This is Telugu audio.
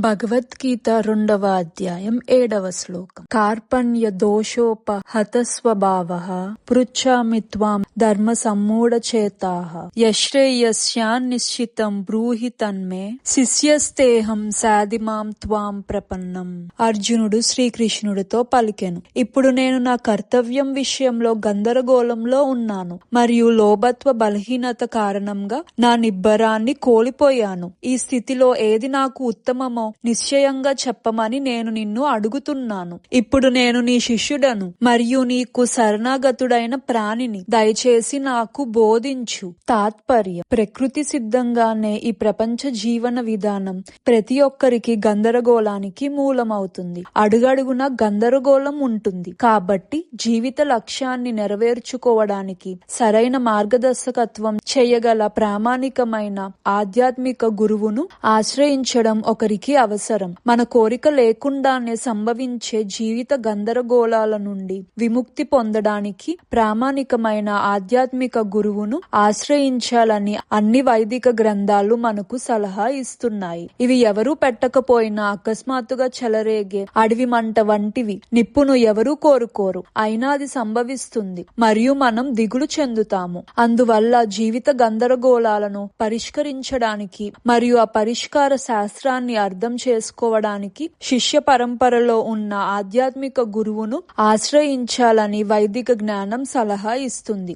భగవద్గీత 2వ అధ్యాయం 7వ శ్లోకం. కార్పణ్య దోషోపహత స్వభావః పృచ్ఛామి త్వాం ధర్మ సమ్మూఢచేతాః యశ్రేయస్యాన్నిశ్చితం బ్రూహి తన్మే శిష్యస్తేహం సాధిమాం త్వాం ప్రపన్నం. అర్జునుడు శ్రీకృష్ణుడితో పలికెను, ఇప్పుడు నేను నా కర్తవ్యం విషయంలో గందరగోళంలో ఉన్నాను మరియు లోభత్వ బలహీనత కారణంగా నా నిబ్బరాన్ని కోల్పోయాను. ఈ స్థితిలో ఏది నాకు ఉత్తమమో నిశ్చయంగా చెప్పమని నేను నిన్ను అడుగుతున్నాను. ఇప్పుడు నేను నీ శిష్యుడను మరియు నీకు శరణాగతుడైన ప్రాణిని. దయచేసి నాకు బోధించు. తాత్పర్యం: ప్రకృతి సిద్ధంగానే ఈ ప్రపంచ జీవన విధానం ప్రతి ఒక్కరికి గందరగోళానికి మూలమవుతుంది. అడుగడుగున గందరగోళం ఉంటుంది. కాబట్టి జీవిత లక్ష్యాన్ని నెరవేర్చుకోవడానికి సరైన మార్గదర్శకత్వం చేయగల ప్రామాణికమైన ఆధ్యాత్మిక గురువును ఆశ్రయించడం ఒకరికి అవసరం. మన కోరిక లేకుండానే సంభవించే జీవిత గందరగోళాల నుండి విముక్తి పొందడానికి ప్రామాణికమైన ఆధ్యాత్మిక గురువును ఆశ్రయించాలని అన్ని వైదిక గ్రంథాలు మనకు సలహా ఇస్తున్నాయి. ఇవి ఎవరూ పెట్టకపోయినా అకస్మాత్తుగా చెలరేగే అడవి మంట వంటివి. నిప్పును ఎవరూ కోరుకోరు, అయినా అది సంభవిస్తుంది మరియు మనం దిగులు చెందుతాము. అందువల్ల జీవిత గందరగోళాలను పరిష్కరించడానికి మరియు ఆ పరిష్కార శాస్త్రాన్ని అర్థం చేసుకోవడానికి శిష్య పరంపరలో ఉన్న ఆధ్యాత్మిక గురువును ఆశ్రయించాలని వైదిక జ్ఞానం సలహా ఇస్తుంది.